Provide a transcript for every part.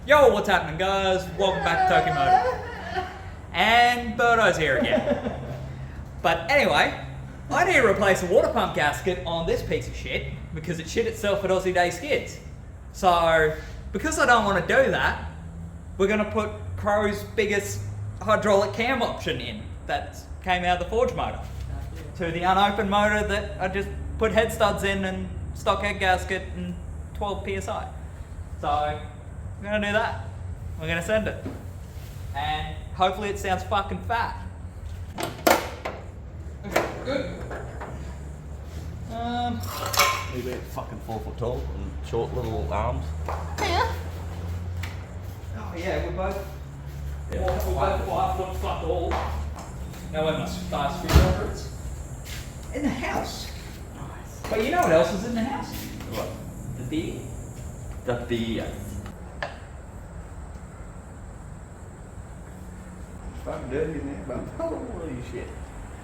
Yo, what's happening, guys? Welcome back to Tokimotive. And Burto's here again. But anyway, I need to replace a water pump gasket on this piece of shit because it shit itself at Aussie Day Skids. So, because I don't want to do that, we're going to put Crow's biggest hydraulic cam option in that came out of the forge motor to the unopened motor that I just put head studs in and stock head gasket and 12 psi. So, we're going to do that. We're going to send it. And hopefully it sounds fucking fat. Okay, good. Maybe fucking 4 foot tall and short little arms. Yeah. Oh yeah, we're both. Yeah. We're both 5 foot fuck all. Now where my fast screwdriver is? In the house. Nice. But you know what else is in the house? What? The beer. The beer. Fucking dirty in there, but holy shit.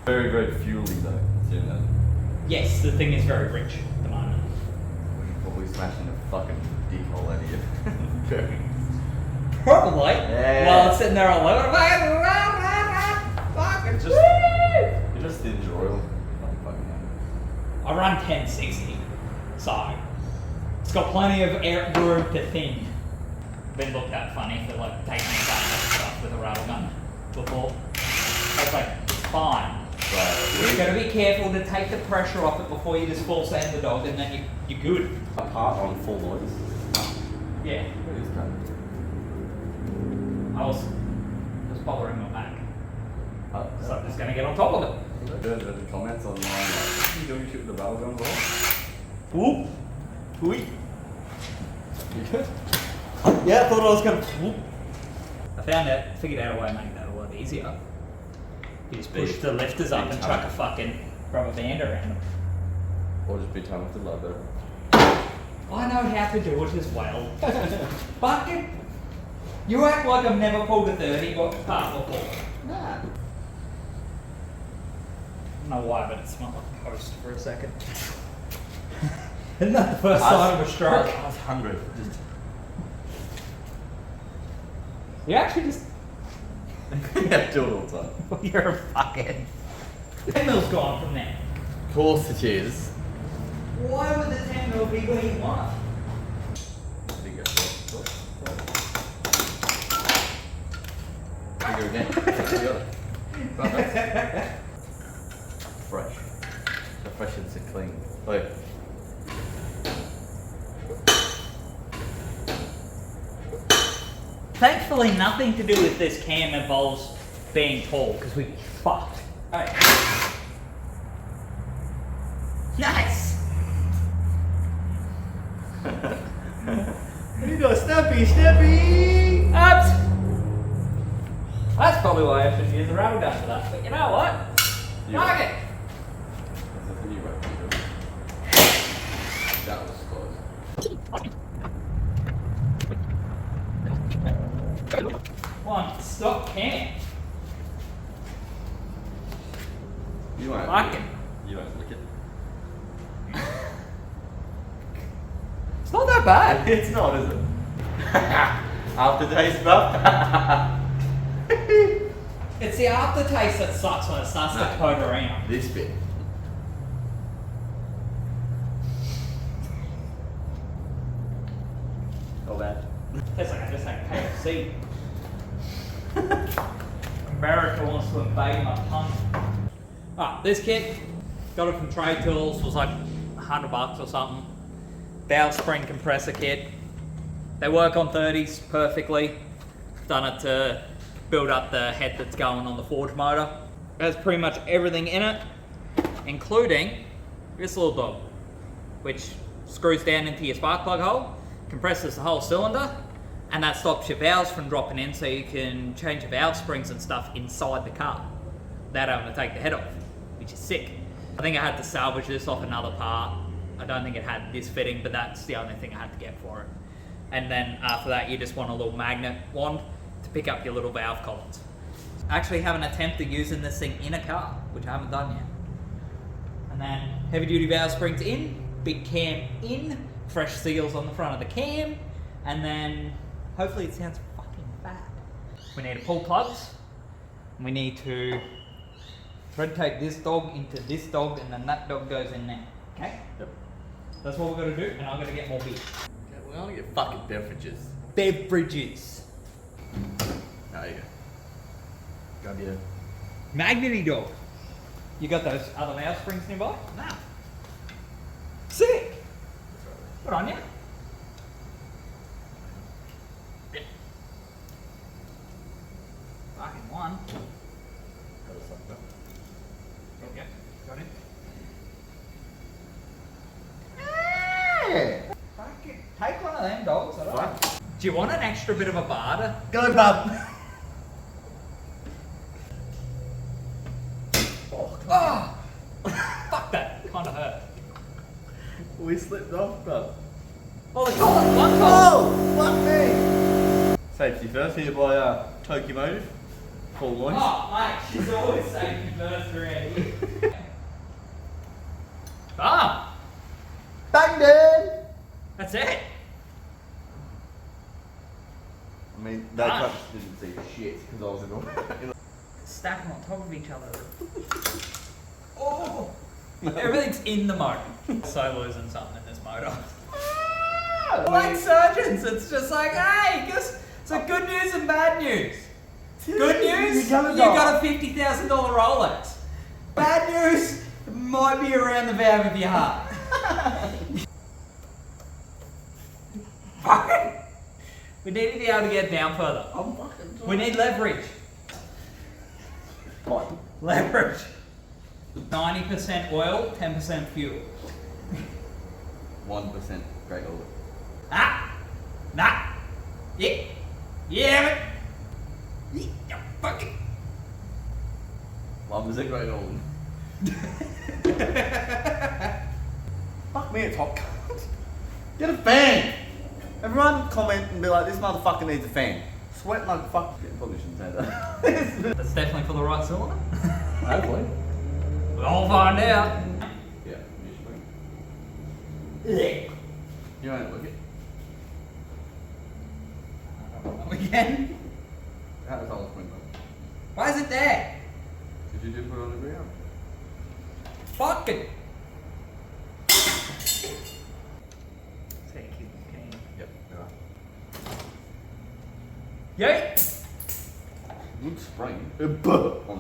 Very, very fuely though, considering that. Yes, the thing is very rich at the moment. Probably smashing the fucking dick hole out of you. Probably. Yeah. While it's sitting there all over. Fucking Just- sweet. You just enjoy them. Fucking hell. I run 1060, so it's got plenty of air room to thin. Been looked at funny for like taking stuff with a rattle gun before. I was like, it's fine. You've got to be careful to take the pressure off it before you just full sand the dog, and then you're good. Apart on full noise. Yeah. It is kind I was just bothering my back, of. so I'm just going to get on top of it. The comments online like, you doing shit with the barrel gun before? Whoop. Whoop. You good? Yeah, I thought I was going to whoop. I figured out a way to make that a lot easier. You just push the lifters up and chuck a fucking rubber band around them. Or just be time with the logo. I know how to do it as well. Fucking, you act like I've never pulled a 30 part before. Nah. I don't know why, but it smelled like toast for a second. Isn't that the first sign of a stroke? I was hungry. Just You actually just... yeah, do it all the time. You're a fucking... 10 mil's gone from there. Of course it is. Why would the 10 mil be where you want? Bigger again. You got it. Fresh. So fresh and so clean. Look. Thankfully, nothing to do with this cam involves being tall, because we'd be fucked. Alright. Nice! You go snappy! Oops! That's probably why I should use a rubber gun for that, but you know what? You Fuck right. it! That's the thing you wrote. That was close. Come on, stop cam. You won't Fuck lick it. You won't lick it. It's not that bad. It's not, is it? Aftertaste, bruv. It's the aftertaste that sucks when it starts to coat around. This bit. Not bad. Tastes like I just had KFC. America wants to invade my tongue. This kit, got it from Trade Tools, was like $100 or something. Valve spring compressor kit. They work on 30s perfectly. Done it to build up the head that's going on the forge motor. It has pretty much everything in it, including this little dog, which screws down into your spark plug hole, compresses the whole cylinder, and that stops your valves from dropping in, so you can change the valve springs and stuff inside the car without having to take the head off, which is sick. I think I had to salvage this off another part. I don't think it had this fitting, but that's the only thing I had to get for it. And then after that, you just want a little magnet wand to pick up your little valve collets. I actually have an attempt at using this thing in a car, which I haven't done yet. And then heavy duty valve springs in, big cam in, fresh seals on the front of the cam, and then Hopefully it sounds fucking bad. We need to pull plugs. We need to thread tape this dog into this dog, and then that dog goes in there. Okay? Yep. That's what we're gonna do, and I'm gonna get more beer. Okay, we're gonna get fucking beverages. Beverages. There you go. Grab your... Magnety dog. You got those other valve springs nearby? No. Sick. Good on you. Yeah. Fucking one. Okay. Got it. Yeah. Fucking take one of them dogs. I don't know. Do you want an extra bit of a barter? Go, bub. Oh! Fuck that. Kinda hurt. We slipped off, bro. Oh, they call it one call! Oh, fuck me. Safety first, here by Tokimotive. Full noise. Oh, mate, she's always safety first around here. Ah! Bang, dude. That's it. I mean, they Ah. didn't see shit because I was in the... Stack them on top of each other. Oh! Everything's in the motor. So losing something in this motor. Like surgeons, it's just like, hey, guess so good news and bad news. Good news, you got a $50,000 Rolex. Bad news, it might be around the valve of your heart. Fucking. We need to be able to get down further. I'm fucking... We need leverage. What? Leverage. 90% oil, 10% fuel. 1% great oil. Ah! Nah! Yeah! Yeah! Yeah! Fucking! 1% great oil. Fuck me, it's hot. Get a fan! Everyone comment and be like, this motherfucker needs a fan. Sweat like fuck. Yeah, probably shouldn't say that. That's definitely for the right cylinder. Hopefully. We'll find out. Yeah, you should bring it. Yeah. You won't look it. Again? How does all spring though? Why is it there? Did you just put it on the ground? Fucking! Yep, Yay! good spring. On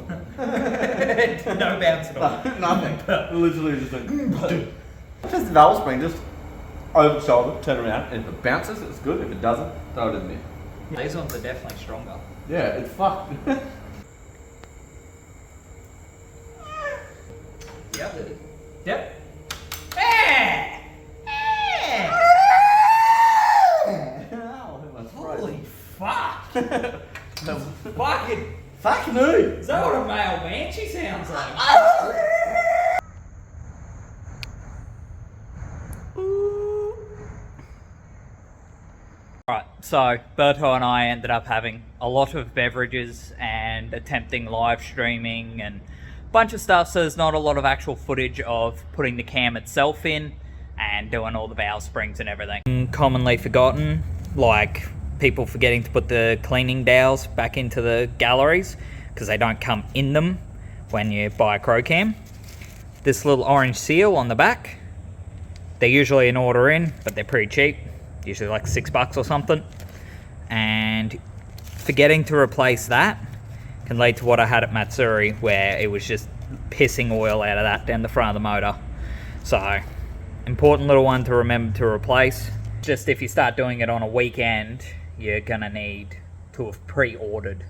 the No bounce at all. Nothing. Literally just like just the valve spring, just over the shoulder, turn around, and if it bounces, it's good. If it doesn't, throw it in there. These ones are definitely stronger. Yeah, it's fucked. Yep. Yep. Eh! Eh! Holy fuck! Fucking! Fucking who? Is that what a male banshee sounds like? Alright, so Burto and I ended up having a lot of beverages and attempting live streaming and a bunch of stuff, so there's not a lot of actual footage of putting the cam itself in and doing all the valve springs and everything. Commonly forgotten, like people forgetting to put the cleaning dowels back into the galleries because they don't come in them when you buy a Crow Cam. This little orange seal on the back, they're usually an order in, but they're pretty cheap, usually like $6 or something. And forgetting to replace that can lead to what I had at Matsuri, where it was just pissing oil out of that down the front of the motor. So, important little one to remember to replace. Just if you start doing it on a weekend, you're gonna need to have pre-ordered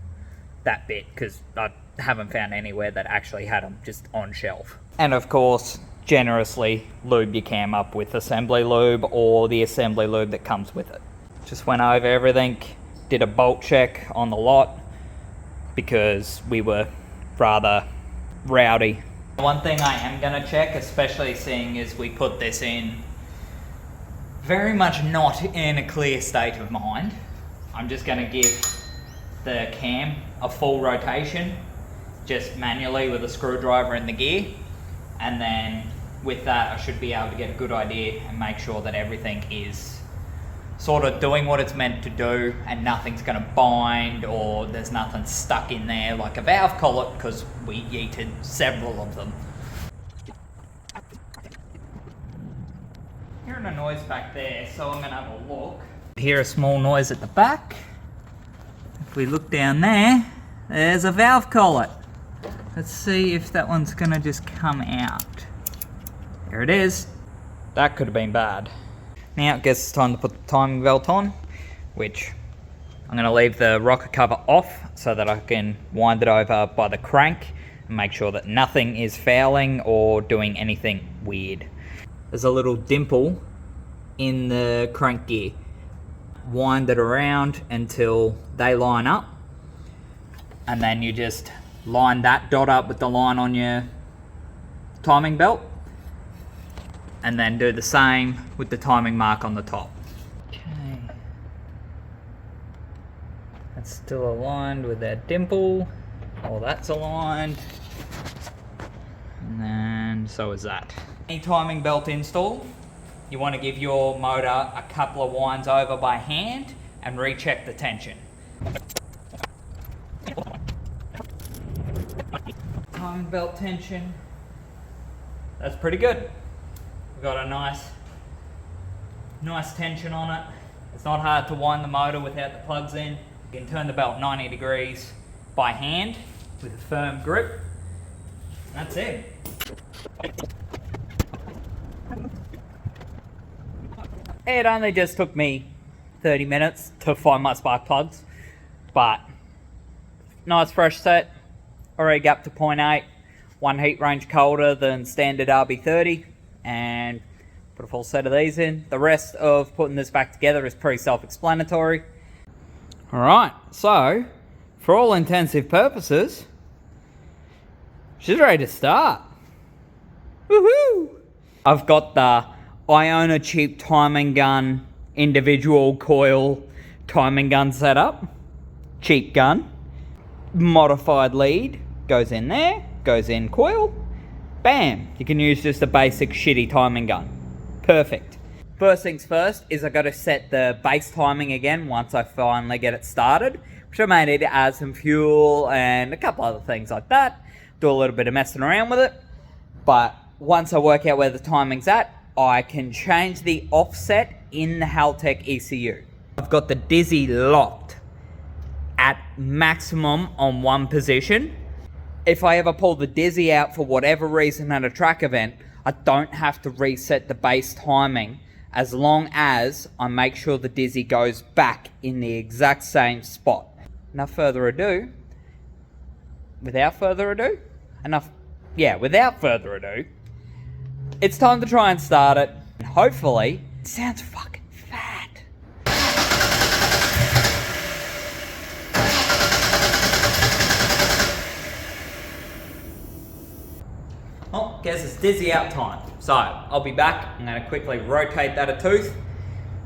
that bit, because I haven't found anywhere that actually had them just on shelf. And of course, generously lube your cam up with assembly lube or the assembly lube that comes with it. Just went over everything, did a bolt check on the lot because we were rather rowdy. One thing I am gonna check, especially seeing as we put this in very much not in a clear state of mind, I'm just gonna give the cam a full rotation, just manually with a screwdriver in the gear, and then with that I should be able to get a good idea and make sure that everything is sort of doing what it's meant to do and nothing's going to bind or there's nothing stuck in there like a valve collet, because we yeeted several of them. Hearing a noise back there, so I'm going to have a look. Hear a small noise at the back. If we look down there, there's a valve collet. Let's see if that one's going to just come out. There it is. That could have been bad. Now I guess it's time to put the timing belt on, which I'm going to leave the rocker cover off so that I can wind it over by the crank and make sure that nothing is fouling or doing anything weird. There's a little dimple in the crank gear. Wind it around until they line up, and then you just line that dot up with the line on your timing belt, and then do the same with the timing mark on the top. Okay, that's still aligned with that dimple. All that's aligned, and then so is that. Any timing belt install, you want to give your motor a couple of winds over by hand and recheck the tension. Timing belt tension, that's pretty good. We've got a nice tension on it. It's not hard to wind the motor without the plugs in. You can turn the belt 90 degrees by hand with a firm grip. That's it. It only just took me 30 minutes to find my spark plugs, but nice fresh set. Already got up to 0.8, one heat range colder than standard RB30, and put a full set of these in. The rest of putting this back together is pretty self-explanatory. Alright, so for all intensive purposes, she's ready to start. Woohoo! I've got the Iona cheap timing gun individual coil timing gun setup. Cheap gun. Modified lead goes in there, goes in coil. Bam! You can use just a basic shitty timing gun. Perfect. First things first is I got to set the base timing again once I finally get it started, which I may need to add some fuel and a couple other things like that. Do a little bit of messing around with it. But once I work out where the timing's at, I can change the offset in the Haltech ECU. I've got the Dizzy locked at maximum on one position. If I ever pull the Dizzy out for whatever reason at a track event, I don't have to reset the base timing as long as I make sure the Dizzy goes back in the exact same spot. Without further ado, it's time to try and start it. And hopefully, it sounds fucking fat. Well, guess it's Dizzy out time. So, I'll be back. I'm going to quickly rotate that a tooth,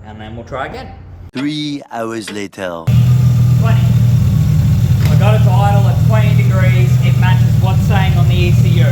and then we'll try again. 3 hours later. 20. I got it to idle at 20 degrees. It matches what's saying on the ECU.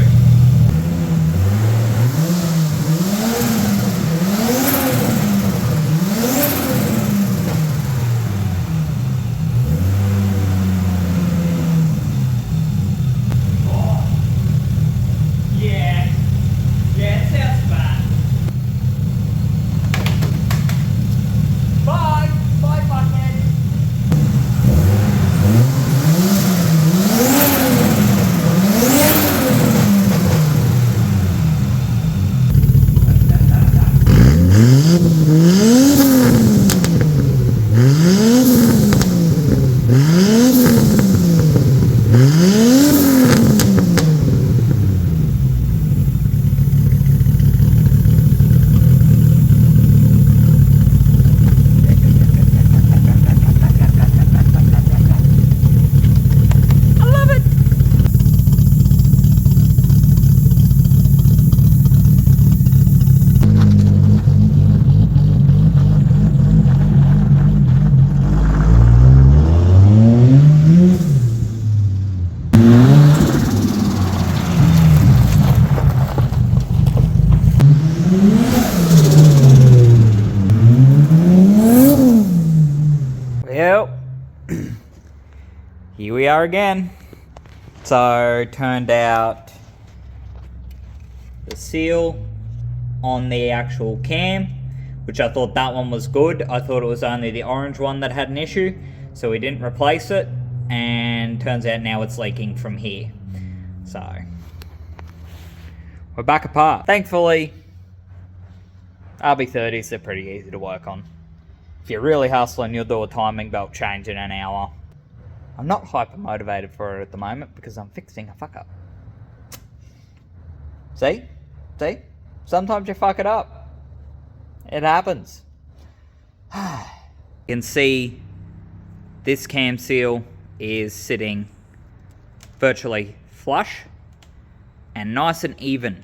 Here we are again. So, turned out the seal on the actual cam, which I thought that one was good. I thought it was only the orange one that had an issue, so we didn't replace it, and turns out now it's leaking from here. So, we're back apart. Thankfully, RB30s are pretty easy to work on. If you're really hustling, you'll do a timing belt change in an hour. I'm not hyper motivated for it at the moment because I'm fixing a fuck up. See? See? Sometimes you fuck it up. It happens. You can see this cam seal is sitting virtually flush and nice and even.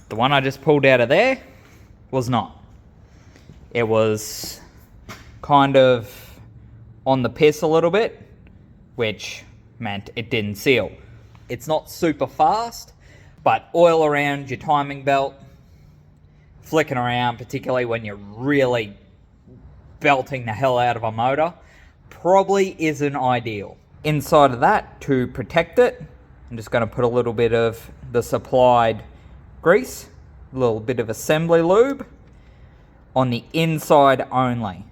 The one I just pulled out of there was not. It was kind of on the piss a little bit, which meant it didn't seal. It's not super fast, but oil around your timing belt, flicking around, particularly when you're really belting the hell out of a motor, probably isn't ideal. Inside of that, to protect it, I'm just going to put a little bit of the supplied grease, a little bit of assembly lube on the inside only,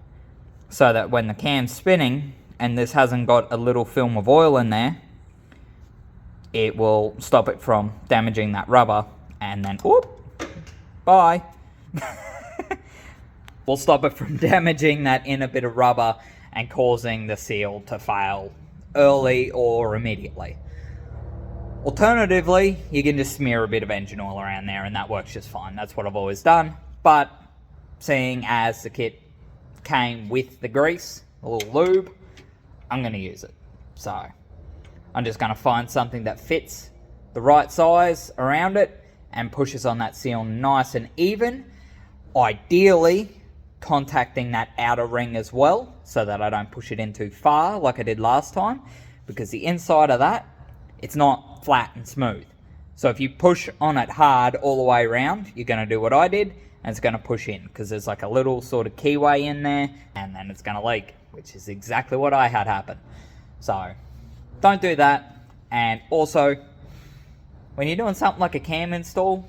so that when the cam's spinning and this hasn't got a little film of oil in there, it will stop it from damaging that rubber, and then, whoop, bye. We'll stop it from damaging that inner bit of rubber and causing the seal to fail early or immediately. Alternatively, you can just smear a bit of engine oil around there and that works just fine. That's what I've always done. But seeing as the kit came with the grease, a little lube, I'm going to use it. So I'm just going to find something that fits the right size around it and pushes on that seal nice and even. Ideally, contacting that outer ring as well, so that I don't push it in too far like I did last time, because the inside of that, it's not flat and smooth. So if you push on it hard all the way around, you're going to do what I did, and it's going to push in, because there's like a little sort of keyway in there, and then it's going to leak, which is exactly what I had happen. So don't do that. And also, when you're doing something like a cam install,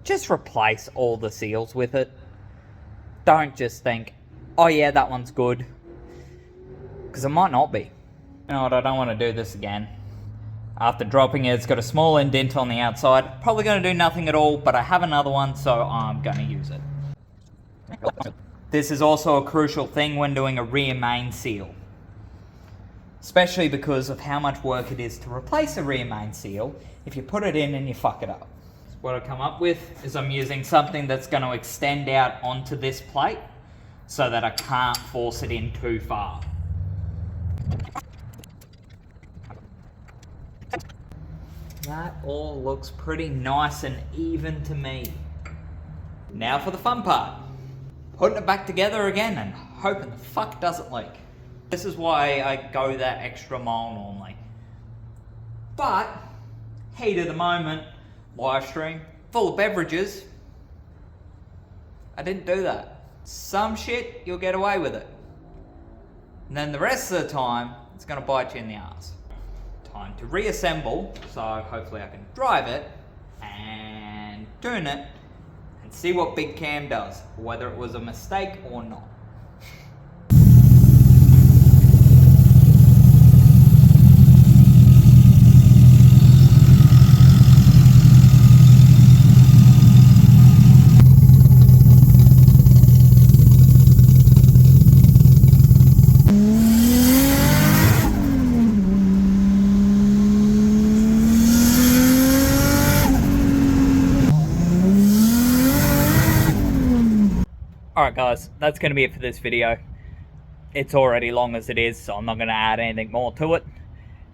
just replace all the seals with it. Don't just think, oh yeah, that one's good, because it might not be. You know what, I don't want to do this again. After dropping it, it's got a small indent on the outside. Probably going to do nothing at all, but I have another one, so I'm going to use it. This is also a crucial thing when doing a rear main seal, especially because of how much work it is to replace a rear main seal if you put it in and you fuck it up. What I've come up with is I'm using something that's going to extend out onto this plate so that I can't force it in too far. That all looks pretty nice and even to me. Now for the fun part. Putting it back together again and hoping the fuck doesn't leak. This is why I go that extra mile normally. But, heat of the moment, live stream, full of beverages, I didn't do that. Some shit, you'll get away with it. And then the rest of the time, it's going to bite you in the ass. Time to reassemble, so hopefully I can drive it and tune it and see what Big Cam does, whether it was a mistake or not. Alright guys, that's going to be it for this video. It's already long as it is, so I'm not going to add anything more to it.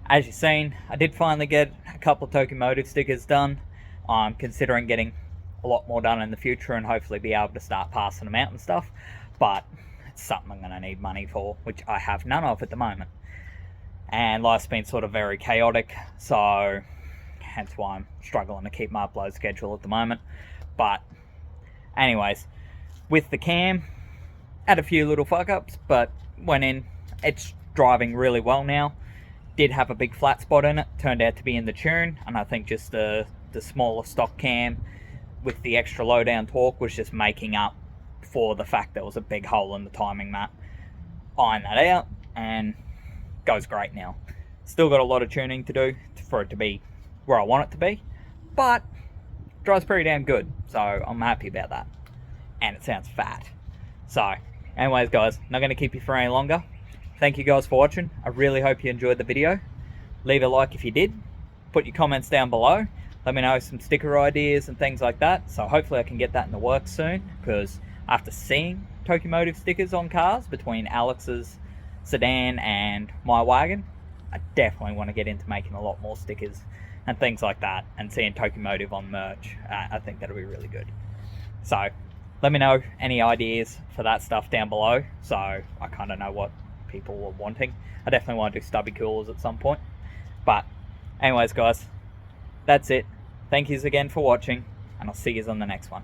As you've seen, I did finally get a couple of Tokimotive stickers done. I'm considering getting a lot more done in the future and hopefully be able to start passing them out and stuff. But it's something I'm going to need money for, which I have none of at the moment. And life's been sort of very chaotic, so hence why I'm struggling to keep my upload schedule at the moment. But anyways, with the cam, had a few little fuck ups, but went in it's driving really well now. Did have a big flat spot in it, turned out to be in the tune, and I think just the smaller stock cam with the extra low down torque was just making up for the fact there was a big hole in the timing mat. Iron that out, and goes great now. Still got a lot of tuning to do for it to be where I want it to be, but drives pretty damn good, so I'm happy about that. And it sounds fat. So anyways guys, not going to keep you for any longer. Thank you guys for watching. I really hope you enjoyed the video. Leave a like if you did. Put your comments down below. Let me know some sticker ideas and things like that. So hopefully I can get that in the works soon, because after seeing Tokimotive stickers on cars between Alex's sedan and my wagon, I definitely want to get into making a lot more stickers and things like that, and seeing Tokimotive on merch. I think that'll be really good. So let me know any ideas for that stuff down below, so I kind of know what people are wanting. I definitely want to do stubby coolers at some point. But anyways guys, that's it. Thank yous again for watching, and I'll see yous on the next one.